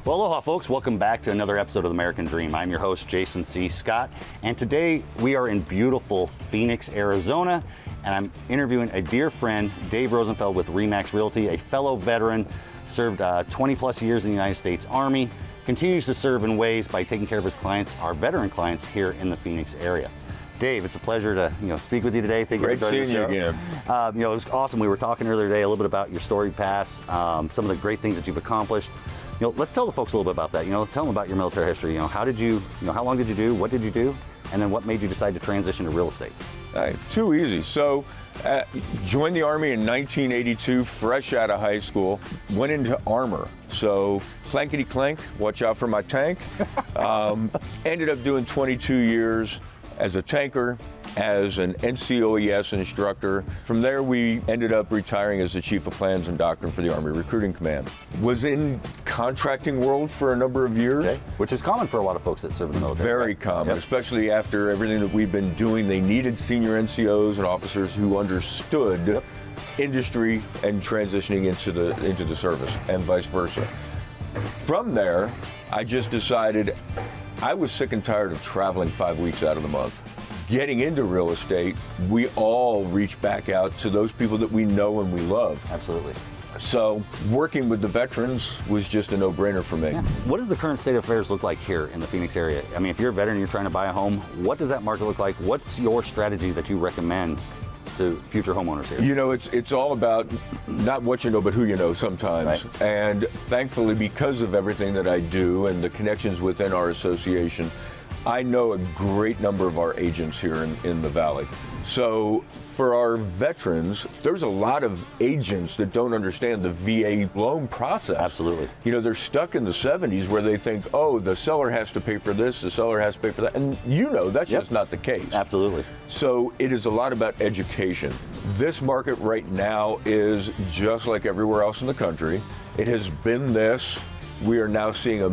Well, aloha folks, welcome back to another episode of The American Dream. I'm your host, Jason C. Scott, and today we are in beautiful Phoenix, Arizona, and I'm interviewing a dear friend, Dave Rosenfeld with RE/MAX Realty, a fellow veteran, served 20 plus years in the United States Army, continues to serve in ways by taking care of his clients, our veteran clients here in the Phoenix area. Dave, it's a pleasure to speak with you today. Thank you for joining the show. Great seeing you again. It was awesome. We were talking earlier today a little bit about your storied past, some of the great things that you've accomplished. Let's tell the folks a little bit about that. Tell them about your military history. How did you, how long did you do? What did you do? And then what made you decide to transition to real estate? Too easy. So, joined the Army in 1982, fresh out of high school. Went into armor. So, clankety clank, watch out for my tank. Ended up doing 22 years as a tanker, as an NCOES instructor. From there, we ended up retiring as the Chief of Plans and Doctrine for the Army Recruiting Command. Was in contracting world for a number of years. Okay. Which is common for a lot of folks that serve in the military. Very common, especially after everything that we've been doing. They needed senior NCOs and officers who understood industry and transitioning into the service, and vice versa. From there, I just decided I was sick and tired of traveling 5 weeks out of the month. Getting into real estate, we all reach back out to those people that we know and we love. Absolutely. So working with the veterans was just a no-brainer for me. Yeah. What does the current state of affairs look like here in the Phoenix area? I mean, if you're a veteran and you're trying to buy a home, what does that market look like? What's your strategy that you recommend to future homeowners here? It's all about not what you know, but who you know sometimes. Right. And thankfully, because of everything that I do and the connections within our association, I know a great number of our agents here in the Valley. So for our veterans, there's a lot of agents that don't understand the VA loan process. Absolutely. They're stuck in the 70s where they think, oh, the seller has to pay for this, the seller has to pay for that. And that's just not the case. Absolutely. So it is a lot about education. This market right now is just like everywhere else in the country. It has been this. We are now seeing a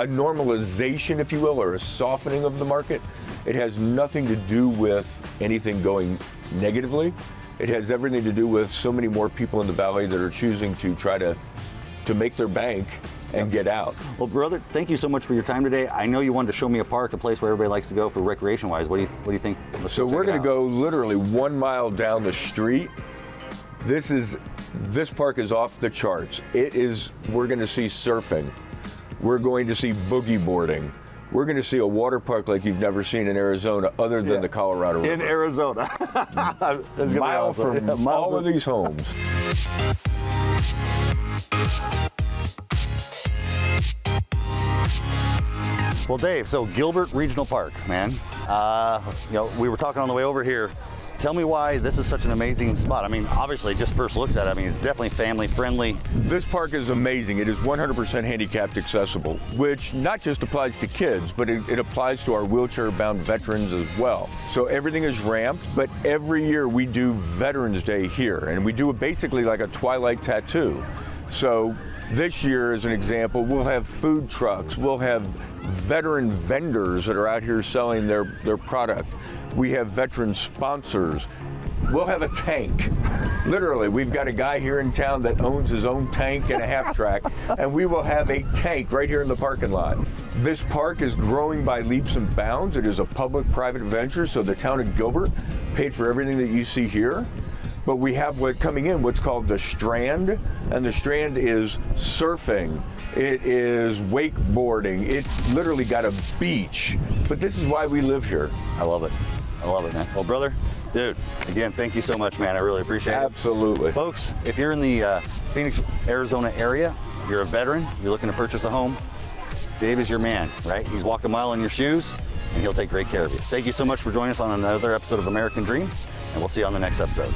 normalization, if you will, or a softening of the market. It has nothing to do with anything going negatively. It has everything to do with so many more people in the Valley that are choosing to try to make their bank and get out. Well, brother, thank you so much for your time today. I know you wanted to show me a park, a place where everybody likes to go for recreation-wise. What do you think? So we're going to go literally 1 mile down the street. This park is off the charts. We're going to see surfing. We're going to see boogie boarding. We're going to see a water park like you've never seen in Arizona, other than the Colorado River. In Arizona. That's mile from all of these homes. Well, Dave, so Gilbert Regional Park, man. We were talking on the way over here. Tell me why this is such an amazing spot. I mean, obviously, just first looks at it, it's definitely family friendly. This park is amazing. It is 100% handicapped accessible, which not just applies to kids, but it applies to our wheelchair-bound veterans as well. So everything is ramped, but every year we do Veterans Day here, and we do it basically like a twilight tattoo. So this year, as an example, we'll have food trucks, we'll have veteran vendors that are out here selling their product. We have veteran sponsors. We'll have a tank. Literally, we've got a guy here in town that owns his own tank and a half track, and we will have a tank right here in the parking lot. This park is growing by leaps and bounds. It is a public-private venture, so the town of Gilbert paid for everything that you see here. But we have what's called the Strand, and the Strand is surfing. It is wakeboarding. It's literally got a beach. But this is why we live here. I love it. I love it, man. Well, brother, dude, again, thank you so much, man. I really appreciate it. Absolutely. Folks, if you're in the Phoenix, Arizona area, you're a veteran, you're looking to purchase a home, Dave is your man, right? He's walked a mile in your shoes, and he'll take great care of you. Thank you so much for joining us on another episode of American Dream, and we'll see you on the next episode.